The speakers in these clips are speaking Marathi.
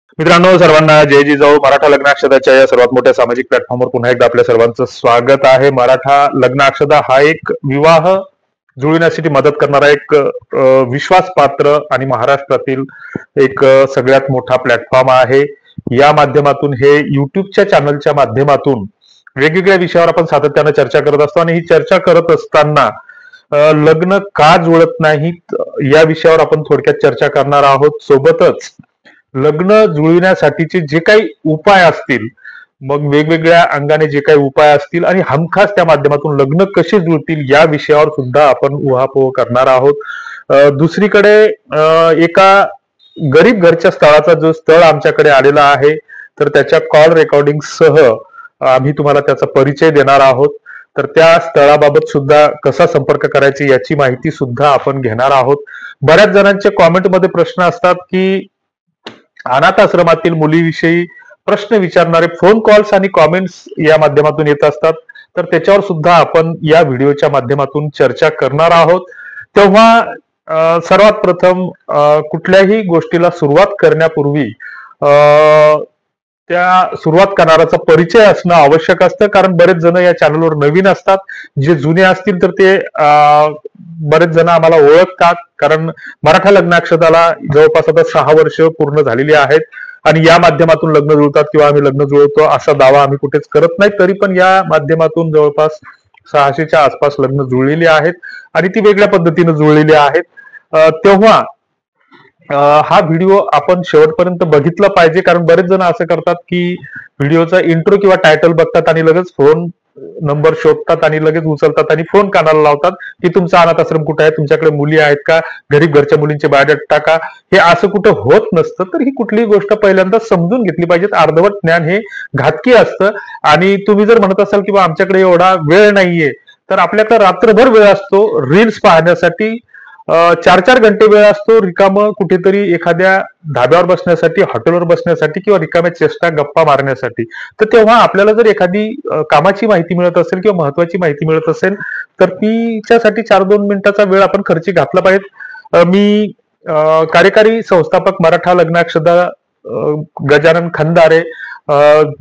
मित्रांनो, सर्वांना जय जिजाऊ. मराठा लग्न अक्षदाच्या या सर्वात मोठ्या सामाजिक प्लॅटफॉर्मवर पुन्हा एकदा आपल्या सर्वांचं स्वागत आहे. मराठा लग्न अक्षदा हा एक विवाह जुळविण्यासाठी मदत करणारा एक विश्वासपात्र आणि महाराष्ट्रातील एक सगळ्यात मोठा प्लॅटफॉर्म आहे. या माध्यमातून हे युट्यूबच्या चॅनलच्या माध्यमातून वेगवेगळ्या विषयावर आपण सातत्यानं चर्चा करत असतो आणि ही चर्चा करत असताना लग्न का जुळत नाहीत या विषयावर आपण थोडक्यात चर्चा करणार आहोत. सोबतच लग्न जुळविण्यासाठीचे जे काही उपाय असतील, मग वेगवेगळ्या अंगाने जे काही उपाय असतील आणि हमखास त्या माध्यमातून लग्न कसे जुळतील या विषयावर सुद्धा आपण उहापोह करणार आहोत. दुसरीकडे एका गरीब घरच्या स्थळाचा जो स्थळ आमच्याकडे आलेला आहे, तर त्याच्या कॉल रेकॉर्डिंग सह आम्ही तुम्हाला त्याचा परिचय देणार आहोत. तर त्या स्थळाबाबत सुद्धा कसा संपर्क करायचा याची माहिती सुद्धा आपण घेणार आहोत. बऱ्याच जणांचे कॉमेंटमध्ये प्रश्न असतात की अनाथ आश्रमातील मुलीविषयी प्रश्न विचारणारे फोन कॉल्स आणि कॉमेंट्स या माध्यमातून येत असतात. तर त्याच्यावर सुद्धा आपण या व्हिडिओच्या माध्यमातून चर्चा करणार आहोत. तेव्हा सर्वात प्रथम कुठल्याही गोष्टीला सुरुवात करण्यापूर्वी त्या सुरुवात करणाराचा परिचय असणं आवश्यक असतं, कारण बरेच जण या चॅनलवर नवीन असतात. जे जुने असतील तर ते बरेच जण आम्हाला ओळखतात, कारण मराठा लग्न अक्षदाला जवळपास आता 6 वर्ष पूर्ण झालेली आहेत आणि या माध्यमातून लग्न जुळतात किंवा आम्ही लग्न जुळवतो असा दावा आम्ही कुठेच करत नाही. तरी पण या माध्यमातून जवळपास 600च्या आसपास लग्न जुळलेली आहेत आणि ती वेगळ्या पद्धतीने जुळलेली आहेत. तेव्हा हा व्हिडिओ आपण शेवटपर्यंत बघितला पाहिजे, कारण बरेच जण असं करतात की व्हिडिओचा इंट्रो किंवा टायटल बघतात आणि लगेच फोन नंबर शोधतात आणि लगेच उचलतात आणि फोन कानाला लावतात की तुमचा अनाथ आश्रम कुठे आहे, तुमच्याकडे मुली आहेत का, गरीब घरच्या मुलींचे बायोडेटा टाका. हे असं कुठं होत नसतं. तर ही कुठलीही गोष्ट पहिल्यांदा समजून घेतली पाहिजे. अर्धवट ज्ञान हे घातकी असतं. आणि तुम्ही जर म्हणत असाल की आमच्याकडे एवढा वेळ नाहीये, तर आपल्याकडे रात्रभर वेळ असतो रील्स पाहण्यासाठी. 4-4 घंटे वेळ असतो रिकामं कुठेतरी एखाद्या धाब्यावर बसण्यासाठी, हॉटेलवर बसण्यासाठी किंवा रिकाम्या चेष्टा गप्पा मारण्यासाठी. तर तेव्हा आपल्याला जर एखादी कामाची माहिती मिळत असेल किंवा महत्वाची माहिती मिळत असेल, तर तिच्यासाठी 4-2 मिनिटाचा वेळ आपण खर्ची घातला पाहिजे. मी कार्यकारी संस्थापक मराठा लग्नाक्षदा गजानन खंदारे,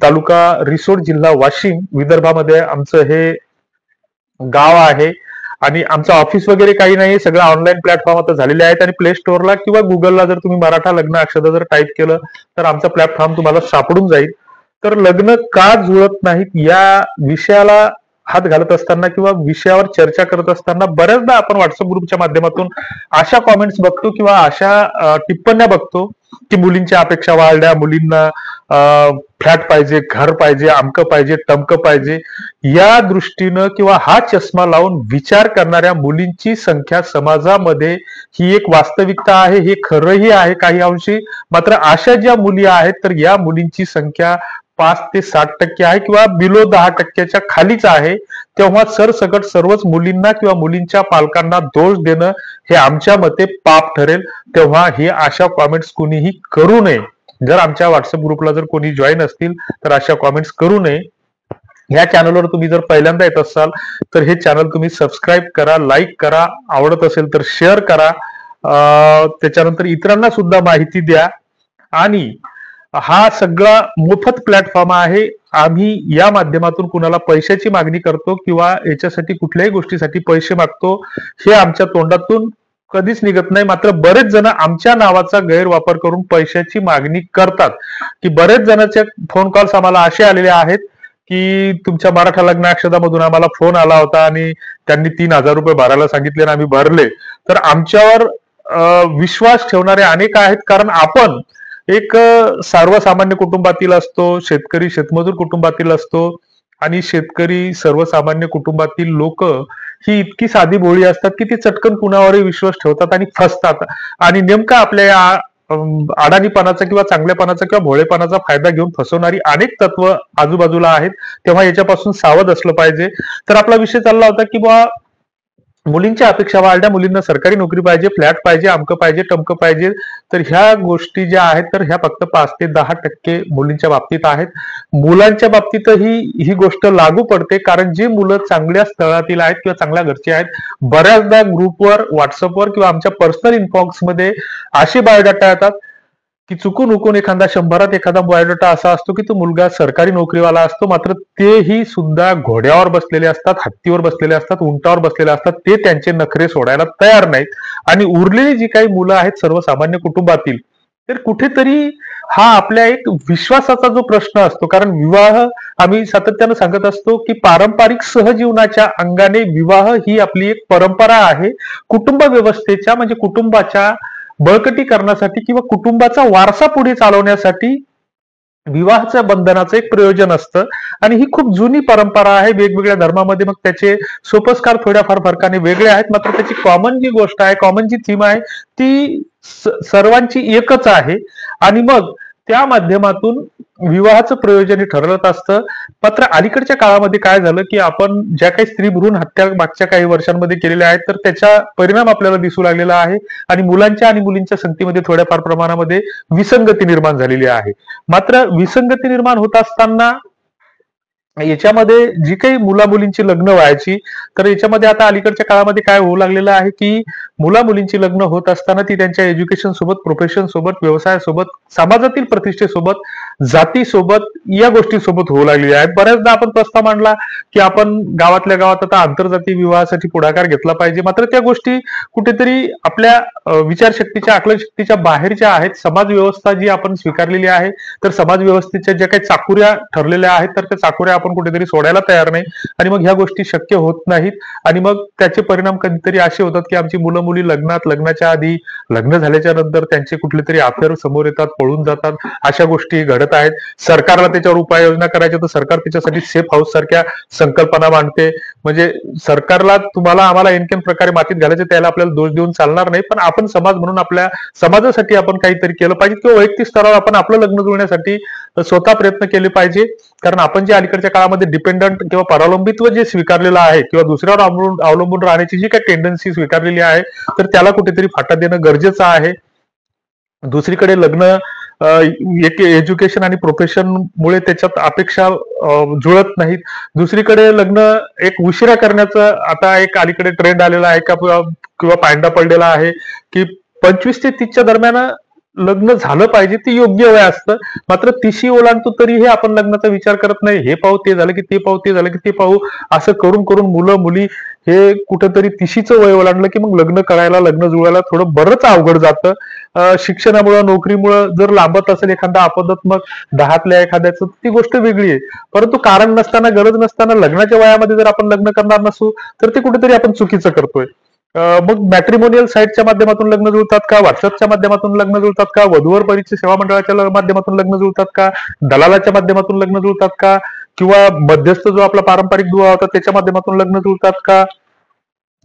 तालुका रिसोड, जिल्हा वाशिम, विदर्भामध्ये आमचं हे गाव आहे. आणि आमचं ऑफिस वगैरे काही नाही, सगळं ऑनलाईन प्लॅटफॉर्म आता झालेले आहेत. आणि प्ले स्टोअरला किंवा गुगलला जर तुम्ही मराठा लग्न अक्षदा जर टाईप केलं तर आमचा प्लॅटफॉर्म तुम्हाला सापडून जाईल. तर लग्न का जुळत नाहीत या विषयाला हात घालत असताना किंवा विषयावर चर्चा करत असताना बऱ्याचदा आपण व्हॉट्सअप ग्रुपच्या माध्यमातून अशा कॉमेंट्स बघतो किंवा अशा टिप्पण्या बघतो की मुलींच्या अपेक्षा वाढल्या, मुलींना फ्लॅट पाहिजे, घर पाहिजे, अमकं पाहिजे, टमकं पाहिजे. या दृष्टीनं किंवा हा चष्मा लावून विचार करणाऱ्या मुलींची संख्या समाजामध्ये ही एक वास्तविकता आहे. हे खरंही आहे काही अंशी. मात्र अशा ज्या मुली आहेत, तर या मुलींची संख्या 5 ते 7% आहे किंवा बिलो 10%च्या खालीच आहे. तेव्हा सरसकट सर्वच मुलींना किंवा मुलींच्या पालकांना दोष देणं हे आमच्या मते पाप ठरेल. तेव्हा हे अशा कॉमेंट्स कोणीही करू नये. जर आमच्या व्हॉट्सअप ग्रुपला जर कोणी जॉईन असतील तर अशा कॉमेंट्स करू नये. या चॅनलवर तुम्ही जर पहिल्यांदा येत असाल तर हे चॅनल तुम्ही सबस्क्राईब करा, लाईक करा, आवडत असेल तर शेअर करा. त्याच्यानंतर इतरांना सुद्धा माहिती द्या. आणि हा सगळा मोफत प्लॅटफॉर्म आहे. आम्ही या माध्यमातून कुणाला पैशाची मागणी करतो किंवा याच्यासाठी कुठल्याही गोष्टीसाठी पैसे मागतो हे आमच्या तोंडातून कधीच निघत नाही. मात्र बरेच जण आमच्या नावाचा गैरवापर करून पैशाची मागणी करतात. की बरेच जणांचे फोन कॉल्स आम्हाला असे आलेले आहेत की तुमच्या मराठा लग्न अक्षदामधून आम्हाला फोन आला होता आणि त्यांनी 3,000 रुपये भरायला सांगितले आणि आम्ही भरले. तर आमच्यावर विश्वास ठेवणारे अनेक आहेत, कारण आपण एक सर्वसामान्य कुटुंबातील असतो, शेतकरी शेतमजूर कुटुंबातील असतो. आणि शेतकरी सर्वसामान्य कुटुंबातील लोक ही इतकी साधी भोळी असतात की ती चटकन कुणावरही विश्वास ठेवतात आणि फसतात. आणि नेमका आपल्या या अडाणीपणाचा किंवा चांगल्यापणाचा किंवा भोळेपणाचा फायदा घेऊन फसवणारी अनेक तत्व आजूबाजूला आहेत. तेव्हा याच्यापासून सावध असलं पाहिजे. तर आपला विषय चालला होता की बा मुलींच्या अपेक्षा वाढल्या, मुलींना सरकारी नोकरी पाहिजे, फ्लॅट पाहिजे, अमकं पाहिजे, टमकं पाहिजे. तर ह्या गोष्टी ज्या आहेत तर ह्या फक्त 5 ते 10% मुलींच्या बाबतीत आहेत. मुलांच्या बाबतीतही ही गोष्ट लागू पडते, कारण जी मुलं चांगल्या स्थळातील आहेत किंवा चांगल्या घरचे आहेत, बऱ्याचदा ग्रुपवर, व्हॉट्सअपवर किंवा आमच्या पर्सनल इनबॉक्समध्ये असे बायोडाटा येतात की चुकून उकून एखादा 100त एखादा बायोडाटा असा असतो की तो मुलगा सरकारी नोकरीवाला असतो, मात्र तेही सुद्धा घोड्यावर बसलेले असतात, हत्तीवर बसलेले असतात, उंटावर बसलेले असतात. ते त्यांचे नखरे सोडायला तयार नाहीत. आणि उरलेली जी काही मुलं आहेत सर्वसामान्य कुटुंबातील, तर कुठेतरी हा आपल्या एक विश्वासाचा जो प्रश्न असतो. कारण विवाह, आम्ही सातत्यानं सांगत असतो की पारंपरिक सहजीवनाच्या अंगाने विवाह ही आपली एक परंपरा आहे. कुटुंब व्यवस्थेच्या म्हणजे कुटुंबाच्या बळकटीकरणासाठी किंवा कुटुंबाचा वारसा पुढे चालवण्यासाठी विवाहाचं बंधनाचं एक प्रयोजन असतं. आणि ही खूप जुनी परंपरा आहे. वेगवेगळ्या धर्मामध्ये मग त्याचे सोपस्कार थोड्याफार फरकाने वेगळे आहेत, मात्र त्याची कॉमन जी गोष्ट आहे, कॉमन जी थीम आहे, ती सर्वांची एकच आहे. आणि मग त्या माध्यमातून विवाहाचं प्रयोजन हे ठरवत असतं. मात्र अलीकडच्या काळामध्ये काय झालं की आपण ज्या काही स्त्री भ्रूण हत्या मागच्या काही वर्षांमध्ये केलेल्या आहेत, तर त्याचा परिणाम आपल्याला दिसू लागलेला आहे. आणि मुलांच्या आणि मुलींच्या संख्येमध्ये थोड्याफार प्रमाणामध्ये विसंगती निर्माण झालेली आहे. मात्र विसंगती निर्माण होत असताना याच्यामध्ये जी काही मुला मुलींची लग्न व्हायची, तर याच्यामध्ये आता अलीकडच्या काळामध्ये काय होऊ लागलेलं आहे की मुला मुलींची लग्न होत असताना ती त्यांच्या एज्युकेशन सोबत, प्रोफेशन सोबत, व्यवसायासोबत, समाजातील प्रतिष्ठेसोबत, जातीसोबत, या गोष्टींसोबत होऊ लागलेली आहेत. बऱ्याचदा आपण प्रस्ताव मांडला की आपण गावातल्या गावात आता आंतरजातीय विवाहासाठी पुढाकार घेतला पाहिजे, मात्र त्या गोष्टी कुठेतरी आपल्या विचारशक्तीच्या, आकलनशक्तीच्या बाहेरच्या आहेत. समाज व्यवस्था जी आपण स्वीकारलेली आहे, तर समाज व्यवस्थेच्या ज्या काही चाकुऱ्या ठरलेल्या आहेत, तर त्या चाकुऱ्या आपण कुठेतरी सोडायला तयार नाही. आणि मग ह्या गोष्टी शक्य होत नाहीत. आणि मग त्याचे परिणाम कधीतरी असे होतात की आमची मुलं मुली लग्नात, लग्नाच्या आधी, लग्न झाल्याच्या नंतर त्यांचे कुठले तरी अफेअर समोर येतात, पळून जातात. अशा गोष्टी घडत आहेत. सरकारला त्याच्यावर उपाययोजना करायच्या, तर सरकार त्याच्यासाठी सेफ हाऊस सारख्या संकल्पना मांडते. म्हणजे सरकारला तुम्हाला आम्हाला एनकेन प्रकारे मातीत घालायचे, त्याला आपल्याला दोष देऊन चालणार नाही. पण आपण समाज म्हणून आपल्या समाजासाठी आपण काहीतरी केलं पाहिजे, किंवा वैयक्तिक स्तरावर आपण आपलं लग्न जुळण्यासाठी स्वतः प्रयत्न केले पाहिजे. कारण आपण जे अलीकडच्या काळामध्ये डिपेंडंट किंवा परावलंबित्व जे स्वीकारलेलं आहे, किंवा दुसऱ्यावर अवलंबून राहण्याची जी काही टेंडन्सी स्वीकारलेली आहे, तर त्याला कुठेतरी फाटा देणं गरजेचं आहे. दुसरीकडे लग्न एक एज्युकेशन आणि प्रोफेशन मुळे त्याच्यात अपेक्षा जुळत नाहीत. दुसरीकडे लग्न एक उशिरा करण्याचं आता एक अलीकडे ट्रेंड आलेला आहे, किंवा पायंडा पडलेला आहे की 25 ते 30च्या दरम्यान लग्न झालं पाहिजे, ते योग्य वय असतं. मात्र 30 ओलांडतो तरीही आपण लग्नाचा विचार करत नाही. हे पाहू, ते झालं की ते पाहू, ते झालं की ते पाहू, असं करून करून मुलं मुली हे कुठंतरी 30चं वय ओलांडलं की मग लग्न करायला, लग्न जुळायला थोडं बरंच अवघड जातं. शिक्षणामुळं, नोकरीमुळं जर लांबत असेल एखादा अपदत, मग 10तल्या एखाद्याचं, ती गोष्ट वेगळी आहे. परंतु कारण नसताना, गरज नसताना लग्नाच्या वयामध्ये जर आपण लग्न करणार नसू, तर ते कुठेतरी आपण चुकीचं करतोय. मग मॅट्रिमोनियल साईटच्या माध्यमातून लग्न जुळतात का, व्हॉट्सअपच्या माध्यमातून लग्न जुळतात का, वधूवर परिचय सेवा मंडळाच्या माध्यमातून लग्न जुळतात का, दलालाच्या माध्यमातून लग्न जुळतात का, किंवा मध्यस्थ जो आपला पारंपरिक दुवा होता त्याच्या माध्यमातून लग्न जुळतात का,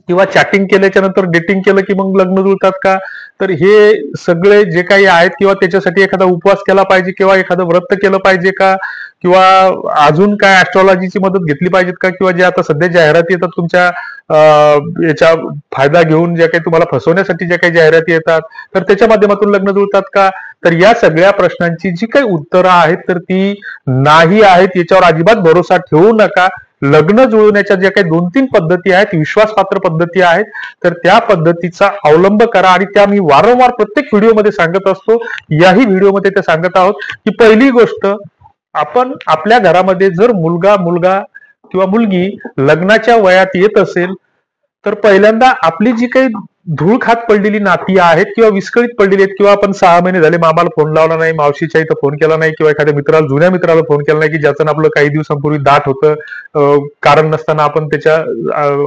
किंवा चॅटिंग केल्याच्या नंतर डेटिंग केलं की मग लग्न जुळतात का. तर हे सगळे जे काही आहेत, किंवा त्याच्यासाठी एखादा उपवास केला पाहिजे, किंवा एखादं व्रत केलं पाहिजे का, किंवा अजून काय ऍस्ट्रॉलॉजीची मदत घेतली पाहिजेत का, किंवा जे आता सध्या जाहिराती येतात तुमच्या याचा फायदा घेऊन, ज्या काही तुम्हाला फसवण्यासाठी ज्या काही जाहिराती येतात, तर त्याच्या माध्यमातून लग्न जुळतात का. तर या सगळ्या प्रश्नांची जी काही उत्तरं आहेत, तर ती नाही आहेत. याच्यावर अजिबात भरोसा ठेवू नका. लग्न जुळवण्याच्या ज्या काही 2-3 पद्धती आहेत, विश्वासपात्र पद्धती आहेत, तर त्या पद्धतीचा अवलंब करा. आणि त्या मी वारंवार प्रत्येक व्हिडिओमध्ये सांगत असतो. याही व्हिडिओमध्ये ते सांगत आहोत की पहिली गोष्ट, आपण आपल्या घरामध्ये जर मुलगा किंवा मुलगी लग्नाच्या वयात येत असेल, तर पहिल्यांदा आपली जी काही धूळ खात पडलेली नाती आहेत, किंवा विस्कळीत पडलेली आहेत, किंवा आपण 6 महिने झाले मामाला फोन लावला नाही, मावशीच्या इथं फोन केला नाही, किंवा एखाद्या मित्राला, जुन्या मित्राला फोन केला नाही, की ज्याचं आपलं काही दिवसांपूर्वी दाट होतं, कारण नसताना आपण त्याच्या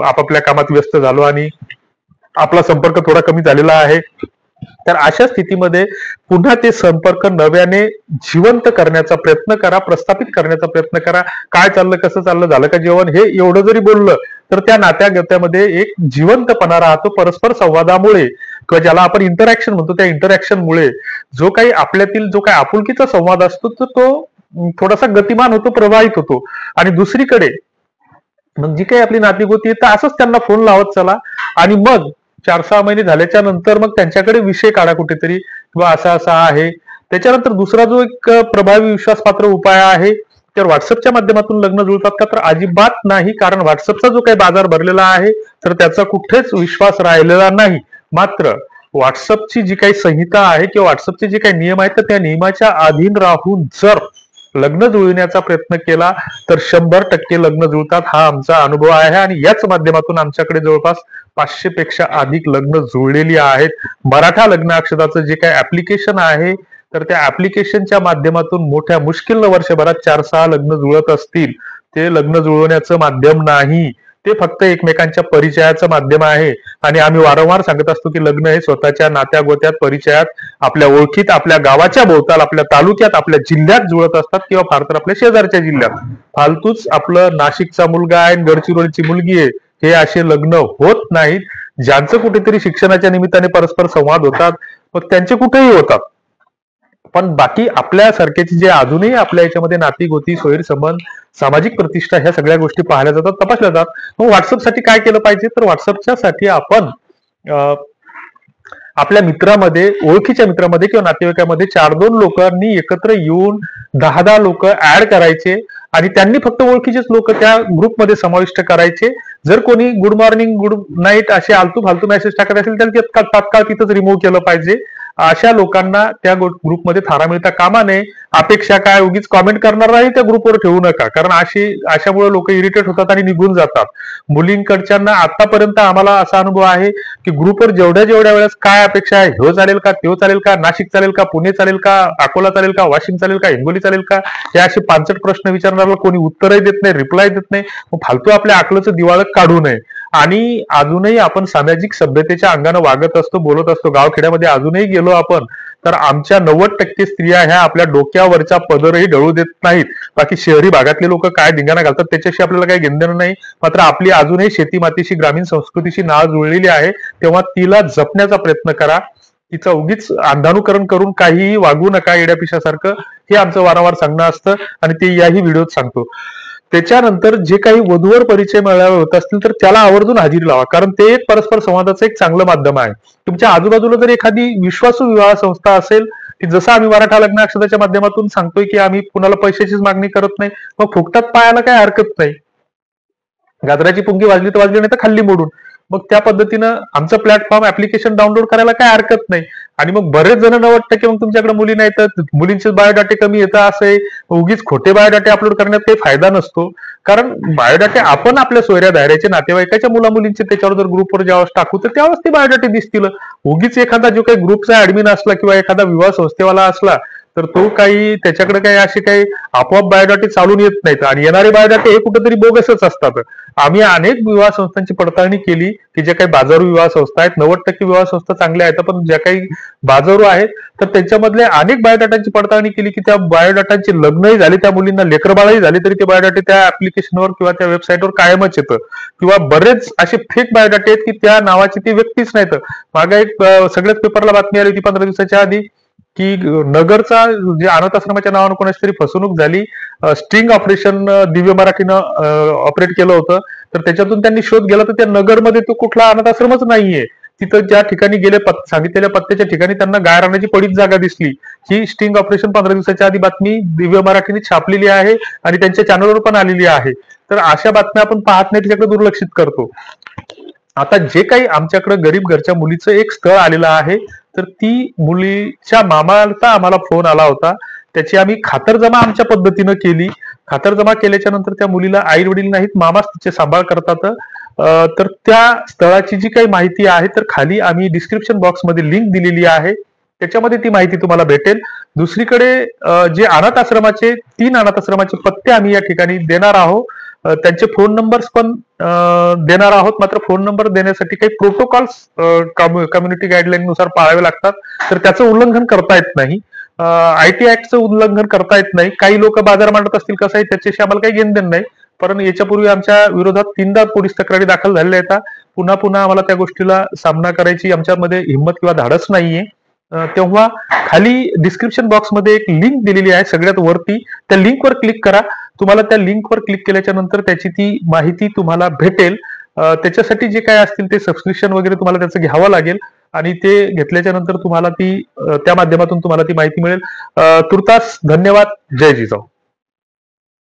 आपापल्या कामात व्यस्त झालो आणि आपला संपर्क थोडा कमी झालेला आहे. तर अशा स्थितीमध्ये पुन्हा ते संपर्क नव्याने जिवंत करण्याचा प्रयत्न करा, प्रस्थापित करण्याचा प्रयत्न करा. काय चाललं, कसं चाललं, झालं का जेवण, हे एवढं जरी बोललं तर त्या नात्यागत्यामध्ये एक जिवंतपणा राहतो. परस्पर संवादामुळे, किंवा ज्याला आपण इंटरॅक्शन म्हणतो, त्या इंटरॅक्शनमुळे जो काही आपल्यातील जो काही आपुलकीचा संवाद असतो, तो थोडासा गतिमान होतो, प्रवाहित होतो. आणि दुसरीकडे मग जी काही आपली नातीगोती आहे, तर असंच त्यांना फोन लावत चला. आणि मग 4-6 महिने झाल्याच्या नंतर मग त्यांच्याकडे विषय काढा कुठेतरी, किंवा असा असा आहे. त्याच्यानंतर दुसरा जो एक प्रभावी विश्वासपात्र उपाय आहे, तर व्हॉट्सअपच्या माध्यमातून लग्न जुळतात का, तर अजिबात नाही. कारण व्हॉट्सअपचा जो काही बाजार भरलेला आहे, तर त्याचा कुठेच विश्वास राहिलेला नाही. मात्र व्हॉट्सअपची जी काही संहिता आहे किंवा व्हॉट्सअपचे जे काही नियम आहेत तर त्या नियमाच्या अधीन राहून जर लग्न जुळविण्याचा प्रयत्न केला तर 100% लग्न जुळतात. हा आमचा अनुभव आहे आणि याच माध्यमातून आमच्याकडे जवळपास 500 पेक्षा अधिक लग्न जुळलेली आहेत. मराठा लग्न अक्षताचं जे काही ऍप्लिकेशन आहे तर त्या ऍप्लिकेशनच्या माध्यमातून मोठ्या मुश्किल वर्षभरात 4-6 लग्न जुळत असतील. ते लग्न जुळवण्याचं माध्यम नाही, ते फक्त एकमेकांच्या परिचयाचं माध्यम आहे. आणि आम्ही वारंवार सांगत असतो की लग्न हे स्वतःच्या नात्या गोत्यात परिचयात आपल्या ओळखीत आपल्या गावाच्या भोवताल आपल्या तालुक्यात आपल्या जिल्ह्यात जुळत असतात किंवा फार तर आपल्या शेजारच्या जिल्ह्यात. फालतूच आपलं नाशिकचा मुलगा आहे गडचिरोलीची मुलगी आहे हे असे लग्न होत नाहीत. ज्यांचं कुठेतरी शिक्षणाच्या निमित्ताने परस्पर संवाद होतात मग त्यांचे कुठेही होतात, पण बाकी आपल्यासारख्याचे जे अजूनही आपल्या याच्यामध्ये नाती गोती सोयीर संबंध सामाजिक प्रतिष्ठा ह्या सगळ्या गोष्टी पाहिल्या जातात तपासल्या जातात. मग व्हॉट्सअपसाठी काय केलं पाहिजे तर व्हॉट्सअपच्या साठी आपण आपल्या मित्रामध्ये ओळखीच्या मित्रामध्ये किंवा नातेवाईकामध्ये 4-2 लोकांनी एकत्र येऊन 10-10 लोक ऍड करायचे आणि त्यांनी फक्त ओळखीचेच लोक त्या ग्रुपमध्ये समाविष्ट करायचे. जर कोणी गुड मॉर्निंग गुड नाईट असे आलतू फालतू मेसेज टाकत असेल तर तात्काळ तिथंच रिमूव्ह केलं पाहिजे. अशा लोकांना त्या ग्रुपमध्ये थारा मिळता कामा नये. अपेक्षा काय उगीच कॉमेंट करणार नाही त्या ग्रुपवर ठेवू नका, कारण अशामुळे लोक इरिटेट होतात आणि निघून जातात. मुलींकडच्यांना आतापर्यंत आम्हाला असा अनुभव आहे की ग्रुपवर जेवढ्या वेळेस काय अपेक्षा आहे, ह्यो चालेल का, त्यो चालेल का, नाशिक चालेल का, पुणे चालेल का, अकोला चालेल का, वाशिम चालेल का, हिंगोली चालेल का, हे असे 5 प्रश्न विचारणारा कोणी उत्तरही देत नाही, रिप्लाय देत नाही. मग फालतू आपल्या अकलचं दिवाळं काढू नये. आणि अजूनही आपण सामाजिक सभ्यतेच्या अंगानं वागत असतो, बोलत असतो. गावखेड्यामध्ये अजूनही गेलो आपण तर आमच्या 90% स्त्रिया ह्या आपल्या डोक्यावरचा पदरही ढळू देत नाहीत. बाकी शहरी भागातले लोक काय धिंगाणा घालतात त्याच्याशी आपल्याला काही घेणं नाही. मात्र आपली अजूनही शेती मातीशी ग्रामीण संस्कृतीशी नाळ जुळलेली आहे, तेव्हा तिला जपण्याचा प्रयत्न करा. तिचं उगीच अंधानुकरण करून काहीही वागू नका येड्यापिशासारखं, हे आमचं वारंवार सांगणं असतं आणि ते याही व्हिडिओत सांगतो. त्याच्यानंतर जे काही वधूवर परिचय मेळावे होत असतील तर त्याला आवर्जून हजेरी लावा, कारण ते एक परस्पर संवादाचं एक चांगलं माध्यम आहे. तुमच्या आजूबाजूला जर एखादी विश्वासू विवाह संस्था असेल की जसं आम्ही मराठा लग्न अक्षताच्या माध्यमातून सांगतोय की आम्ही कुणाला पैशाचीच मागणी करत नाही, मग फुकटात पायाला काही हरकत नाही. गाजराची पुंगी वाजली तर वाजली नाही तर खाल्ली मोडून. मग त्या पद्धतीनं आमचं प्लॅटफॉर्म ऍप्लिकेशन डाउनलोड करायला काय हरकत नाही. आणि मग बरेच जण 90% मग तुमच्याकडे मुली नाही तर मुलींचे बायोडाटे कमी येतात असे उगीच खोटे बायोडाटे अपलोड करण्यात काही फायदा नसतो. कारण बायोडाटे आपण आपल्या सोयऱ्या दायऱ्याचे नातेवाईकाच्या मुला मुलींचे त्याच्यावर जर ग्रुपवर ज्यावेळेस टाकू तर त्यावेळेस ते बायोडाटे दिसतील. उगीच एखादा जो काही ग्रुपचा ऍडमिन असला किंवा एखादा विवाह संस्थेवाला असला तर तो काही त्याच्याकडे काही असे काही आपोआप बायोडाटे चालून येत नाहीत आणि येणारे बायोडाटे हे कुठेतरी बोगसच असतात. आम्ही अनेक विवाह संस्थांची पडताळणी केली की ज्या काही बाजारू विवाह संस्था आहेत, 90% विवाह संस्था चांगल्या आहेत, पण ज्या काही बाजारू आहेत तर त्यांच्यामधले अनेक बायोडाटांची पडताळणी केली की त्या बायोडाटांची लग्नही झाली, त्या मुलींना लेकरबाळही झाली तरी ते बायोडाटे त्या ऍप्लिकेशनवर किंवा त्या वेबसाईटवर कायमच येतं. किंवा बरेच असे फेक बायोडाटे आहेत की त्या नावाची ती व्यक्तीच नाहीत. मागे एक सगळ्याच पेपरला बातमी आली होती 15 दिवसाच्या आधी की नगरचा जे अनाथ आश्रमाच्या नावानं कोणाची तरी फसवणूक झाली. स्टिंग ऑपरेशन दिव्य मराठीनं ऑपरेट केलं होतं, तर त्याच्यातून त्यांनी शोध गेला तर त्या नगरमध्ये तो कुठला अनाथ आश्रमच नाहीये. तिथं ज्या ठिकाणी गेले सांगितलेल्या पत्त्याच्या ठिकाणी त्यांना गाय राहण्याची पडीच जागा दिसली. ही स्टिंग ऑपरेशन 15 दिवसाच्या आधी बातमी दिव्य मराठीने छापलेली आहे आणि त्यांच्या चॅनलवर पण आलेली आहे. तर अशा बातम्या आपण पाहत नाही, त्याच्याकडे दुर्लक्षित करतो. आता जे काही आमच्याकडे गरीब घरच्या मुलीचं एक स्थळ आलेलं आहे तर ती मुलीच्या मामाचा आम्हाला फोन आला होता. त्याची आम्ही खातरजमा आमच्या पद्धतीनं केली. खातरजमा केल्याच्या नंतर त्या मुलीला आई वडील नाहीत, मामाच तिचे सांभाळ करतात. तर त्या स्थळाची जी काही माहिती आहे तर खाली आम्ही डिस्क्रिप्शन बॉक्समध्ये लिंक दिलेली आहे, त्याच्यामध्ये ती माहिती तुम्हाला भेटेल. दुसरीकडे जे अनाथ आश्रमाचे 3 अनाथ आश्रमाचे पत्ते आम्ही या ठिकाणी देणार आहोत, त्यांचे फोन नंबर्स पण देणार आहोत. मात्र फोन नंबर देण्यासाठी काही प्रोटोकॉल्स कम्युनिटी गाईडलाईन नुसार पाळावे लागतात, तर त्याचं उल्लंघन करता येत नाही. IT ऍक्टचं उल्लंघन करता येत नाही. काही लोक बाजार मांडत असतील कसं आहे त्याच्याशी आम्हाला काही घेणदेण नाही, पण याच्यापूर्वी आमच्या विरोधात 3दा पोलीस तक्रारी दाखल झालेल्या आहेत. पुन्हा पुन्हा आम्हाला त्या गोष्टीला सामना करायची आमच्यामध्ये हिंमत किंवा धाडस नाहीये. तेव्हा खाली डिस्क्रिप्शन बॉक्समध्ये एक लिंक दिलेली आहे सगळ्यात वरती, त्या लिंकवर क्लिक करा. तुम्हाला त्या लिंकवर क्लिक केल्याच्या नंतर त्याची ती माहिती तुम्हाला भेटेल. त्याच्यासाठी जे काय असतील ते सबस्क्रिप्शन वगैरे तुम्हाला त्याचं घ्यावं लागेल आणि ते घेतल्याच्या नंतर तुम्हाला ती त्या माध्यमातून तुम्हाला ती माहिती मिळेल. तुर्तास धन्यवाद. जय जिजाऊ.